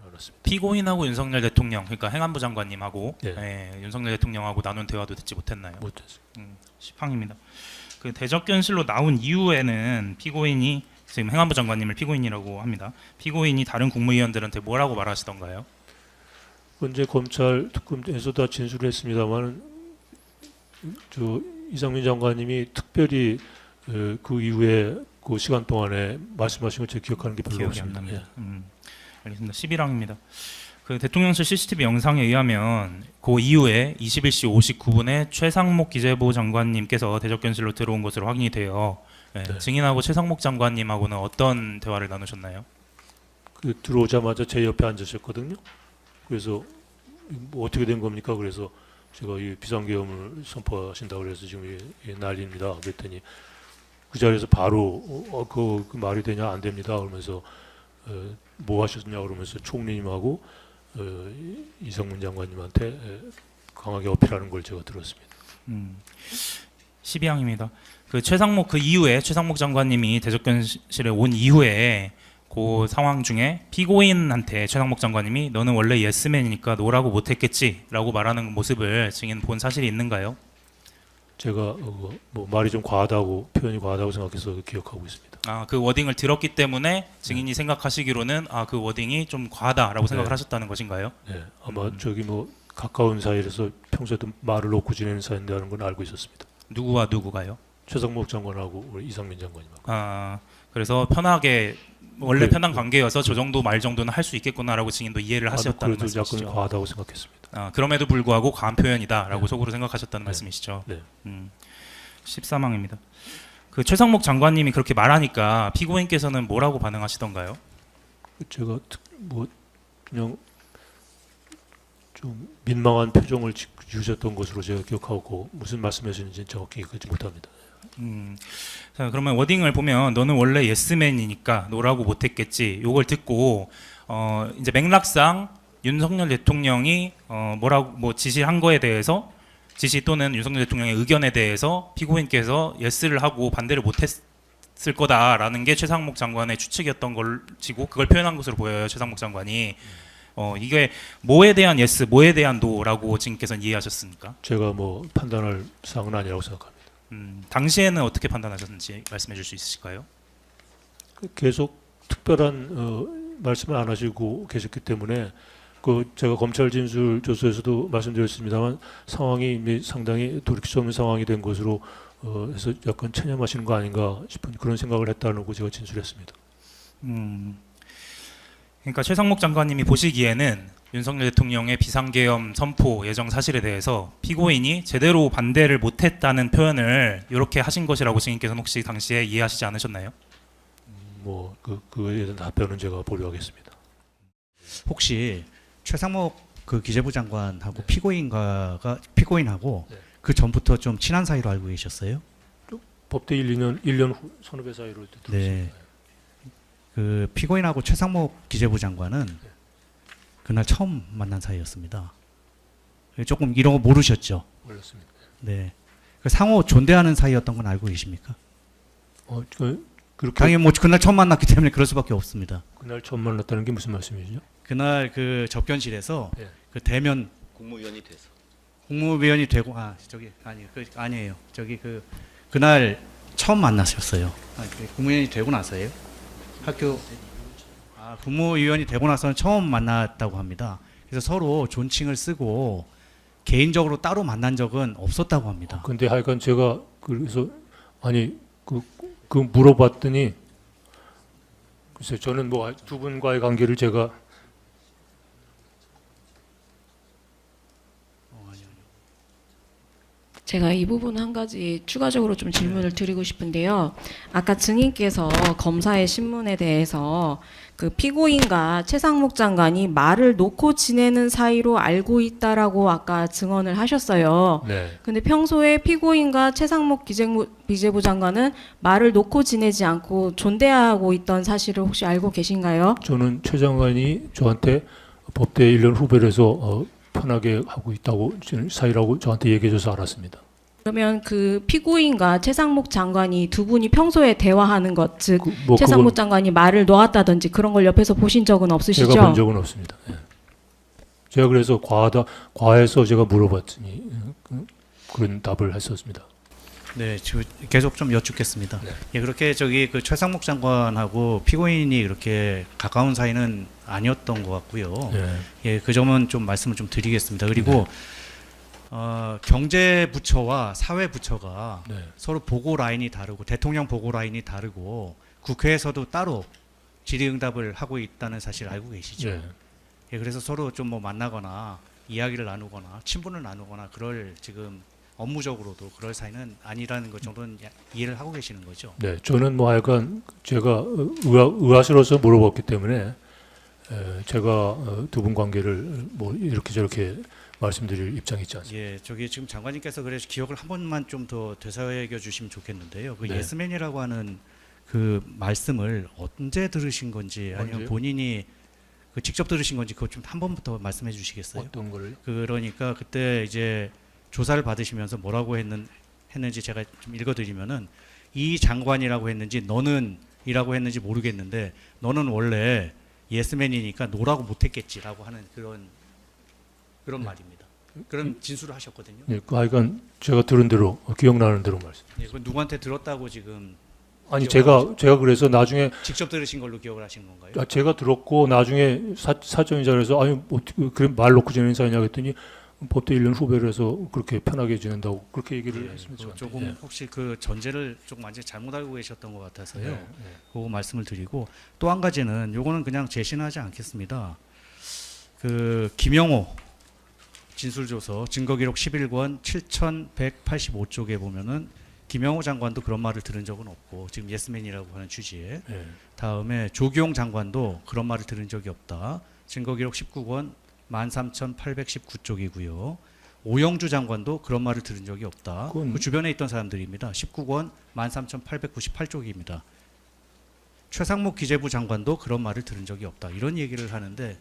알았습니다. 피고인하고 윤석열 대통령, 그러니까 행안부 장관님하고 네. 윤석열 대통령하고 나눈 대화도 듣지 못했나요? 못했습니다. 시황입니다. 그 대적견실로 나온 이후에는 피고인이 지금 행안부 장관님을 피고인이라고 합니다. 피고인이 다른 국무위원들한테 뭐라고 말하시던가요? 현재 검찰 특검에서 다 진술을 했습니다만 저 이상민 장관님이 특별히 그 이후에 그 시간 동안에 말씀하신 걸 제가 기억하는 게 별로 기억이 안 없습니다. 납니다. 알겠습니다. 11항입니다. 그 대통령실 CCTV 영상에 의하면 그 이후에 21시 59분에 최상목 기재부 장관님께서 대적견실로 들어온 것으로 확인이 돼요. 네. 증인하고 최상목 장관님하고는 어떤 대화를 나누셨나요? 그 들어오자마자 제 옆에 앉으셨거든요. 그래서 뭐 어떻게 된 겁니까? 그래서 제가 이 비상계엄을 선포하신다고 그래서 지금 난리입니다. 그랬더니 그 자리에서 바로 그 말이 되냐 안 됩니다. 그러면서 뭐 하셨냐 그러면서 총리님하고 이상문 장관님한테 강하게 어필하는 걸 제가 들었습니다. 12항입니다. 그 최상목 그 이후에 최상목 장관님이 대적견실에 온 이후에 그 상황 중에 피고인한테 최상목 장관님이 너는 원래 예스맨이니까 노라고 못했겠지라고 말하는 모습을 증인 본 사실이 있는가요? 제가 뭐 말이 좀 과하다고 표현이 과하다고 생각해서 기억하고 있습니다. 그 워딩을 들었기 때문에 증인이 생각하시기로는 그 워딩이 좀 과하다라고 생각을 하셨다는 것인가요? 네, 아마 저기 뭐 가까운 사이라서 평소에도 말을 놓고 지내는 사이인데라는 건 알고 있었습니다. 누구와 누구가요? 최상목 장관하고 우리 이상민 장관님하고. 그래서 편하게 원래 네. 편한 관계여서 저 정도 말 정도는 할 수 있겠구나라고 증인도 이해를 하셨다는 그래도 약간 말씀이시죠? 과하다고 생각했습니다. 그럼에도 불구하고 과한 표현이다라고 속으로 생각하셨다는 말씀이시죠? 네. 13항입니다. 그 최상목 장관님이 그렇게 말하니까 피고인께서는 뭐라고 반응하시던가요? 제가 뭐 그냥 좀 민망한 표정을 지으셨던 것으로 제가 기억하고 무슨 말씀하시는지 정확히 기억하지 못합니다. 자, 그러면 워딩을 보면 너는 원래 예스맨이니까 노라고 못했겠지. 요걸 듣고 이제 맥락상 윤석열 대통령이 뭐라고 뭐 지시한 거에 대해서 지시 또는 윤석열 대통령의 의견에 대해서 피고인께서 예스를 하고 반대를 못했을 거다라는 게 최상목 장관의 추측이었던 걸지고 그걸 표현한 것으로 보여요. 최상목 장관이 이게 뭐에 대한 예스, 뭐에 대한 노라고 증인께서는 이해하셨습니까? 제가 뭐 판단할 사항은 아니라고 생각합니다. 당시에는 어떻게 판단하셨는지 말씀해 줄 수 있으실까요? 계속 특별한 말씀을 안 하시고 계셨기 때문에 그 제가 검찰 진술 조서에서도 말씀드렸습니다만 상황이 이미 상당히 돌이킬 수 없는 상황이 된 것으로 해서 약간 체념하시는 거 아닌가 싶은 그런 생각을 했다는 거 제가 진술했습니다. 그러니까 최상목 장관님이 보시기에는 윤석열 대통령의 비상계엄 선포 예정 사실에 대해서 피고인이 제대로 반대를 못했다는 표현을 이렇게 하신 것이라고 증인께서는 혹시 당시에 이해하시지 않으셨나요? 뭐 그거에 대한 답변은 제가 보류하겠습니다. 혹시 최상목 그 기재부 장관하고 피고인하고 그 전부터 좀 친한 사이로 알고 계셨어요? 법대 1년 후 선후배 사이로 들었습니다. 네. 그 피고인하고 최상목 기재부 장관은 그날 처음 만난 사이였습니다. 조금 이런 거 모르셨죠? 몰랐습니다. 네. 그 상호 존대하는 사이였던 건 알고 계십니까? 그렇게 당연히 뭐 그날 처음 만났기 때문에 그럴 수밖에 없습니다. 그날 처음 만났다는 게 무슨 말씀이시죠? 그날 그 접견실에서 네. 그 대면 국무위원이 돼서 국무위원이 되고 아니에요. 그날 처음 만나셨어요. 국무위원이 되고 나서예요. 국무위원이 되고 나서는 처음 만났다고 합니다. 그래서 서로 존칭을 쓰고 개인적으로 따로 만난 적은 없었다고 합니다. 근데 하여간 제가 그래서 그 물어봤더니 글쎄 저는 뭐 두 분과의 관계를 제가 제가 이 부분 한 가지 추가적으로 좀 질문을 드리고 싶은데요. 아까 증인께서 검사의 신문에 대해서 그 피고인과 최상목 장관이 말을 놓고 지내는 사이로 알고 있다라고 아까 증언을 하셨어요. 네. 근데 평소에 피고인과 최상목 기재부 장관은 말을 놓고 지내지 않고 존대하고 있던 사실을 혹시 알고 계신가요? 저는 최 장관이 저한테 법대 1년 후배라서 편하게 하고 있다고 사이라고 저한테 얘기해줘서 알았습니다. 그러면 그 피고인과 최상목 장관이 두 분이 평소에 대화하는 것, 즉 뭐 최상목 그건 장관이 말을 놓았다든지 그런 걸 옆에서 보신 적은 없으시죠? 제가 본 적은 없습니다. 예. 제가 그래서 과해서 제가 물어봤더니 그런 답을 했었습니다. 네, 계속 좀 여쭙겠습니다. 네. 예, 그렇게 저기 그 최상목 장관하고 피고인이 그렇게 가까운 사이는 아니었던 것 같고요. 예. 예, 그 점은 좀 말씀을 좀 드리겠습니다. 그리고 경제부처와 사회부처가 네. 서로 보고 라인이 다르고 대통령 보고 라인이 다르고 국회에서도 따로 질의응답을 하고 있다는 사실 알고 계시죠? 예. 예, 그래서 서로 좀 뭐 만나거나 이야기를 나누거나 친분을 나누거나 그럴 지금 업무적으로도 그럴 사이는 아니라는 것 정도는 이해를 하고 계시는 거죠? 네, 저는 뭐 하여간 제가 의아스러워서 물어봤기 때문에 제가 두 분 관계를 뭐 이렇게 저렇게 말씀드릴 입장이 있지 않습니다. 예, 저기 지금 장관님께서 그래서 기억을 한 번만 좀 더 되새겨 주시면 좋겠는데요. 그 네. 예스맨이라고 하는 그 말씀을 언제 들으신 건지 아니면 언제요? 본인이 그 직접 들으신 건지 그거 좀 한 번부터 말씀해 주시겠어요? 어떤 걸? 그러니까 그때 이제 조사를 받으시면서 뭐라고 했는지 제가 좀 읽어드리면은 이 장관이라고 했는지 너는 이라고 했는지 모르겠는데 너는 원래 예스맨이니까 노라고 못했겠지라고 하는 그런 말입니다. 그런 진술을 하셨거든요. 네, 그 하여간 제가 들은 대로 기억나는 대로 말씀. 예, 그건 누구한테 들었다고 지금 아니 기억을 제가 그래서 나중에 직접 들으신 걸로 기억을 하시는 건가요? 제가 들었고 나중에 사정이자에서 아니 어떻게 그래 말 놓고 지내는 사이냐 했더니 법대 1년 후배를 해서 그렇게 편하게 지낸다고 그렇게 얘기를 예, 했습니다. 그거 저한테. 조금 예. 혹시 그 전제를 조금 완전히 잘못 알고 계셨던 것 같아서요. 네, 그거 말씀을 드리고 또 한 가지는 요거는 그냥 제시하지 않겠습니다. 그 김영호 진술조서 증거기록 11권 7185쪽에 보면은 김영호 장관도 그런 말을 들은 적은 없고 지금 예스맨이라고 하는 취지에 예. 다음에 조기용 장관도 그런 말을 들은 적이 없다. 증거기록 19권 13819쪽이고요. 오영주 장관도 그런 말을 들은 적이 없다. 그건- 그 주변에 있던 사람들입니다. 19권 13898쪽입니다. 최상목 기재부 장관도 그런 말을 들은 적이 없다. 이런 얘기를 하는데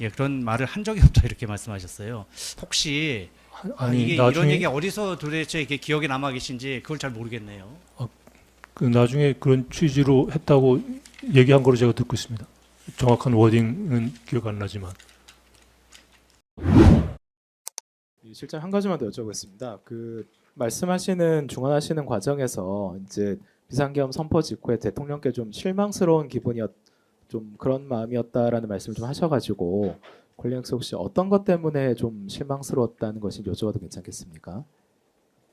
예, 그런 말을 한 적이 없다 이렇게 말씀하셨어요. 혹시 아니 이게 나중에 이런 얘기 어디서 도대체 이게 기억에 남아 계신지 그걸 잘 모르겠네요. 그 나중에 그런 취지로 했다고 얘기한 거로 제가 듣고 있습니다. 정확한 워딩은 기억 안 나지만. 실장 한 가지만 더 여쭤보겠습니다. 그 말씀하시는 중언하시는 과정에서 이제 비상계엄 선포 직후에 대통령께 좀 실망스러운 좀 그런 마음이었다라는 말씀을 좀 하셔가지고 권력에서 혹시 어떤 것 때문에 좀 실망스러웠다는 것이 여쭤봐도 괜찮겠습니까?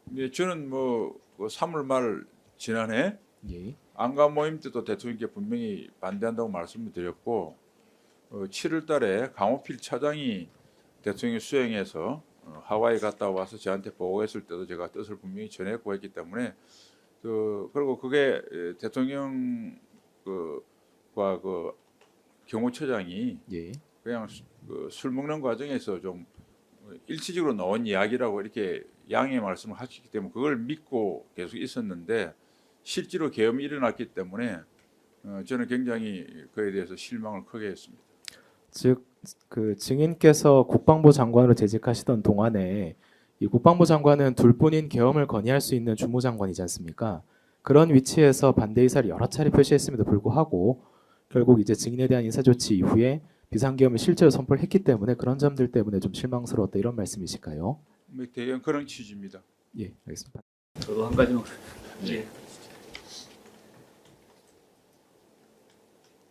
네, 저는 뭐 3월 말 지난해 예. 안가 모임 때도 대통령께 분명히 반대한다고 말씀을 드렸고 7월 달에 강호필 차장이 대통령 수행해서 하와이 갔다 와서 저한테 보고했을 때도 제가 뜻을 분명히 전했고 했기 때문에 그리고 그게 대통령과 그 경호처장이 예. 그냥 술 먹는 과정에서 좀 일시적으로 나온 이야기라고 이렇게 양해 말씀을 하셨기 때문에 그걸 믿고 계속 있었는데 실제로 계엄이 일어났기 때문에 저는 굉장히 그에 대해서 실망을 크게 했습니다. 즉 그 증인께서 국방부 장관으로 재직하시던 동안에 이 국방부 장관은 둘뿐인 계엄을 건의할 수 있는 주무장관이지 않습니까? 그런 위치에서 반대 의사를 여러 차례 표시했음에도 불구하고 결국 이제 증인에 대한 인사조치 이후에 비상계엄을 실제로 선포를 했기 때문에 그런 점들 때문에 좀 실망스러웠다 이런 말씀이실까요? 뭐 대형 그런 취지입니다. 예, 알겠습니다. 저도 한 가지만. 예.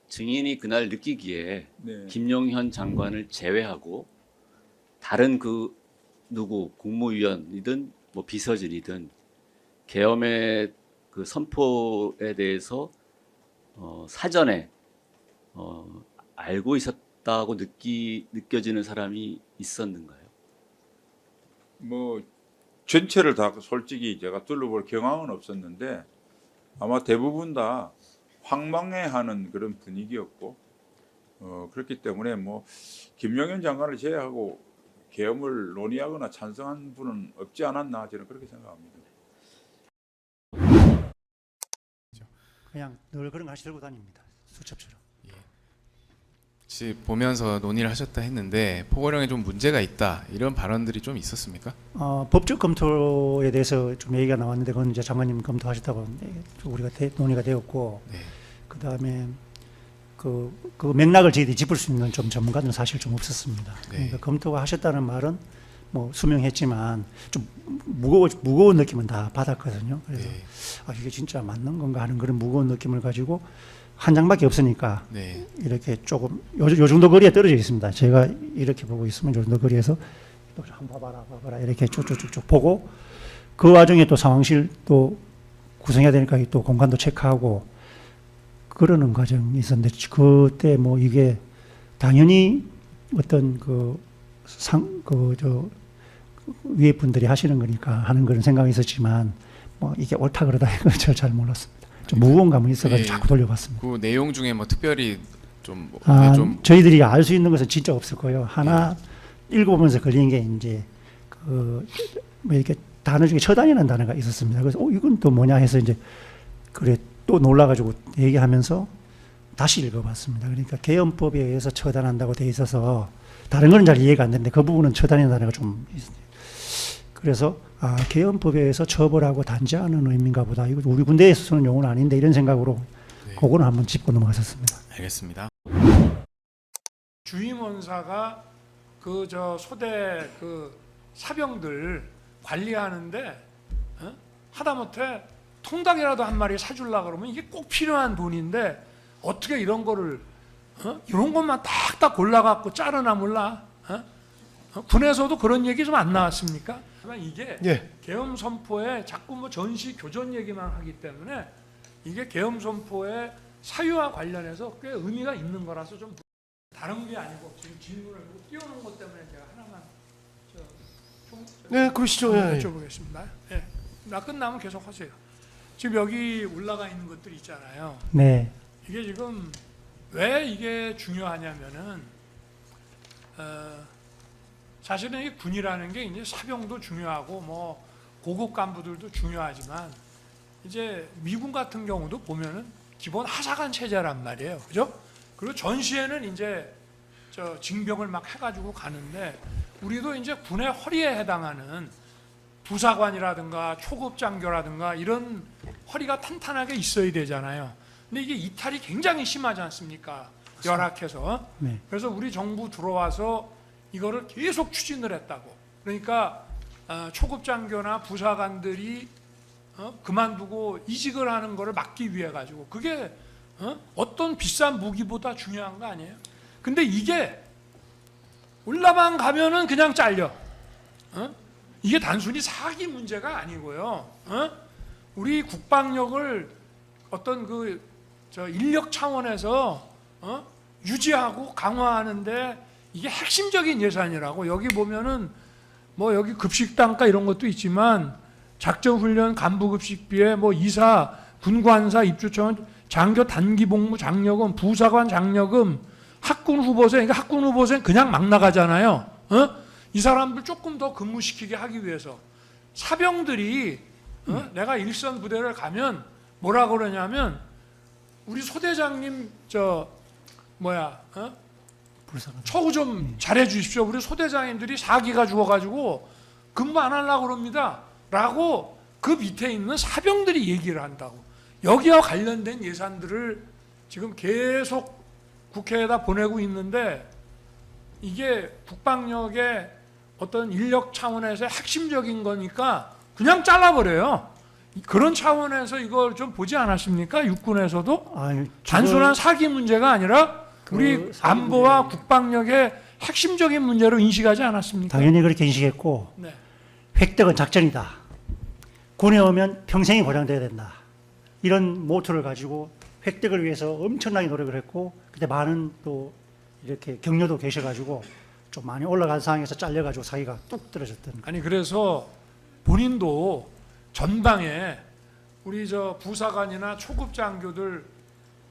증인이 그날 느끼기에 네. 김용현 장관을 제외하고 다른 그 누구 국무위원이든 뭐 비서진이든 계엄의 그 선포에 대해서 사전에 알고 있었다고 느껴지는 사람이 있었는가요? 뭐 전체를 다 솔직히 제가 둘러볼 경황은 없었는데 아마 대부분 다 황망해하는 그런 분위기였고 그렇기 때문에 뭐 김용현 장관을 제외하고 계엄을 논의하거나 찬성한 분은 없지 않았나 저는 그렇게 생각합니다. 그냥 늘 그런 거 하시 들고 다닙니다. 수첩처럼. 혹시 보면서 논의를 하셨다 했는데 포고령에 좀 문제가 있다 이런 발언들이 좀 있었습니까? 법적 검토에 대해서 좀 얘기가 나왔는데 그건 이제 장관님 검토하셨다고 우리가 논의가 되었고 네. 그 다음에 그 맥락을 저희들이 짚을 수 있는 좀 전문가들은 사실 좀 없었습니다. 네. 그러니까 검토가 하셨다는 말은 뭐 수명했지만 좀 무거운 느낌은 다 받았거든요. 그래서 네. 이게 진짜 맞는 건가 하는 그런 무거운 느낌을 가지고 한 장밖에 없으니까 네. 이렇게 조금 요 정도 거리에 떨어져 있습니다. 제가 이렇게 보고 있으면 요 정도 거리에서 또 한번 봐봐라 이렇게 쭉쭉쭉쭉 보고 그 와중에 또 상황실 또 구성해야 되니까 또 공간도 체크하고 그러는 과정이 있었는데 그때 뭐 이게 당연히 어떤 위에 분들이 하시는 거니까 하는 그런 생각이 있었지만 뭐 이게 옳다 그러다 이건 잘 몰랐습니다. 좀 무거운 감이 있어가지고 네. 자꾸 돌려봤습니다. 그 내용 중에 뭐 특별히 좀, 저희들이 알 수 있는 것은 진짜 없을 거예요. 하나 읽어보면서 걸린 게 이제 뭐 이렇게 단어 중에 처단이라는 단어가 있었습니다. 그래서 이건 또 뭐냐 해서 이제 그래 또 놀라가지고 얘기하면서 다시 읽어봤습니다. 그러니까 개헌법에 의해서 처단한다고 돼 있어서 다른 거는 잘 이해가 안 되는데 그 부분은 처단이라는 단어가 좀 있어요. 그래서 개헌법에 의해서 처벌하고 단죄하는 의미인가 보다. 이거 우리 군대에 쓰는 용어는 아닌데 이런 생각으로 네. 그거는 한번 짚고 넘어갔었습니다. 알겠습니다. 주임 원사가 소대 사병들 관리하는데 하다못해 통닭이라도 한 마리 사주려고 그러면 이게 꼭 필요한 돈인데 어떻게 이런 거를 이런 것만 딱딱 골라갖고 자르나 몰라? 군에서도 그런 얘기 좀 안 나왔습니까? 하지만 이게 계엄 선포에 자꾸 뭐 전시 교전 얘기만 하기 때문에 이게 계엄 선포의 사유와 관련해서 꽤 의미가 있는 거라서 좀 다른 게 아니고 지금 질문을 띄워놓은 것 때문에 제가 하나만 네, 그러시죠. 여쭤보겠습니다. 예. 나 끝나면 계속 하세요. 지금 여기 올라가 있는 것들 있잖아요. 네. 이게 지금 왜 이게 중요하냐면은 사실은 이 군이라는 게 이제 사병도 중요하고 뭐 고급 간부들도 중요하지만 이제 미군 같은 경우도 보면은 기본 하사관 체제란 말이에요, 그죠? 그리고 전시에는 이제 징병을 막 해가지고 가는데 우리도 이제 군의 허리에 해당하는 부사관이라든가 초급 장교라든가 이런 허리가 탄탄하게 있어야 되잖아요. 근데 이게 이탈이 굉장히 심하지 않습니까? 열악해서. 네. 그래서 우리 정부 들어와서 이거를 계속 추진을 했다고. 그러니까 초급 장교나 부사관들이 그만두고 이직을 하는 거를 막기 위해 가지고 그게 어떤 비싼 무기보다 중요한 거 아니에요? 근데 이게 올라만 가면은 그냥 잘려. 이게 단순히 사기 문제가 아니고요. 우리 국방력을 어떤 인력 차원에서 유지하고 강화하는데 이게 핵심적인 예산이라고. 여기 보면은 뭐 여기 급식 단가 이런 것도 있지만 작전훈련 간부급식비에 뭐 이사, 군관사, 입주청원, 장교 단기복무 장려금, 부사관 장려금, 학군 후보생, 그러니까 학군 후보생 그냥 막 나가잖아요. 이 사람들 조금 더 근무시키게 하기 위해서 사병들이 내가 일선 부대를 가면 뭐라 그러냐면 우리 소대장님 처우 좀 잘해 주십시오. 우리 소대장님들이 사기가 죽어가지고 근무 안 하려고 그럽니다. 라고 그 밑에 있는 사병들이 얘기를 한다고. 여기와 관련된 예산들을 지금 계속 국회에다 보내고 있는데 이게 국방력의 어떤 인력 차원에서 핵심적인 거니까 그냥 잘라버려요. 그런 차원에서 이걸 좀 보지 않았습니까? 육군에서도 단순한 사기 문제가 아니라 우리 안보와 국방력의 핵심적인 문제로 인식하지 않았습니까? 당연히 그렇게 인식했고 네. 획득은 작전이다. 군에 오면 평생이 보장돼야 된다. 이런 모토를 가지고 획득을 위해서 엄청나게 노력을 했고 그때 많은 또 이렇게 격려도 계셔가지고 좀 많이 올라간 상황에서 잘려가지고 사기가 뚝 떨어졌던. 아니 그래서 본인도 전방에 우리 부사관이나 초급 장교들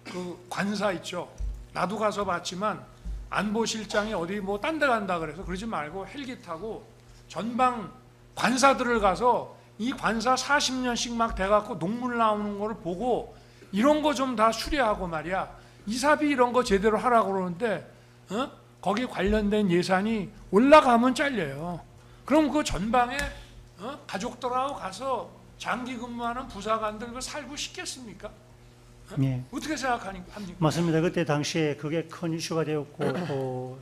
그 관사 있죠. 나도 가서 봤지만 안보실장이 어디 뭐 딴 데 간다 그래서 그러지 말고 헬기 타고 전방 관사들을 가서 이 관사 40년씩 막 돼갖고 녹물 나오는 거를 보고 이런 거 좀 다 수리하고 말이야. 이사비 이런 거 제대로 하라고 그러는데 거기 관련된 예산이 올라가면 잘려요. 그럼 그 전방에 가족들하고 가서 장기 근무하는 부사관들 그 살고 싶겠습니까? 예. 어떻게 생각합니까? 맞습니다. 그때 당시에 그게 큰 이슈가 되었고 또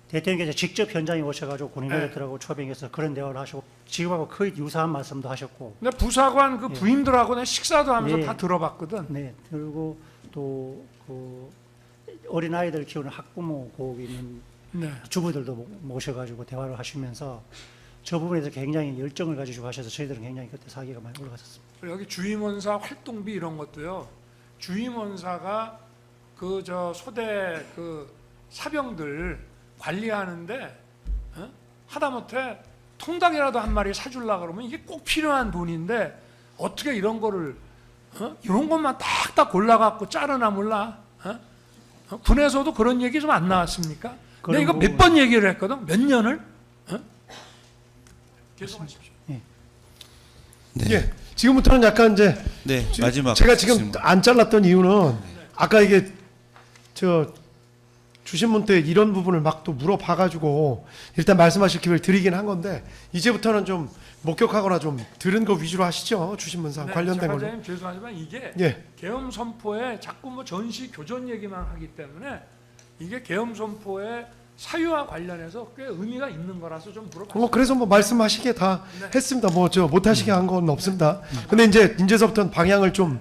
대통령께서 직접 현장에 오셔가지고 군인들하고 초빙해서 그런 대화를 하시고 지금하고 거의 유사한 말씀도 하셨고. 근데 부사관 그 예. 부인들하고 내 식사도 하면서 예. 다 들어봤거든. 네. 그리고 또 그 어린 아이들 키우는 학부모 거기 있는 네. 주부들도 모셔가지고 대화를 하시면서 저 부분에서 굉장히 열정을 가지고 하셔서 저희들은 굉장히 그때 사기가 많이 올라갔었습니다. 여기 주임원사 활동비 이런 것도요. 주임원사가 그 저 소대 그 사병들 관리하는데 하다못해 통닭이라도 한 마리 사주려고 그러면 이게 꼭 필요한 돈인데 어떻게 이런 거를 이런 것만 딱딱 골라갖고 자르나 몰라? 군에서도 그런 얘기 좀 안 나왔습니까? 내가 이거 몇 번 얘기를 했거든. 몇 년을? 계속하십시오. 예. 지금부터는 약간 이제 네, 마지막 제가 지금 질문. 안 잘랐던 이유는 아까 이게 저 주신 분 때 이런 부분을 막 또 물어봐가지고 일단 말씀하실 기회를 드리긴 한 건데 이제부터는 좀 목격하거나 좀 들은 거 위주로 하시죠. 주신 분상 관련된 걸로. 장관님 죄송하지만 이게 예. 계엄 선포에 자꾸 뭐 전시 교전 얘기만 하기 때문에 이게 계엄 선포의 사유와 관련해서 꽤 의미가 있는 거라서 좀 물어봤습니다. 그래서 뭐 말씀하시게 다 네. 했습니다. 뭐 저 못하시게 한 건 없습니다. 근데 이제서부터는 방향을 좀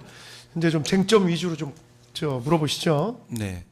이제 좀 쟁점 위주로 좀 저 물어보시죠. 네.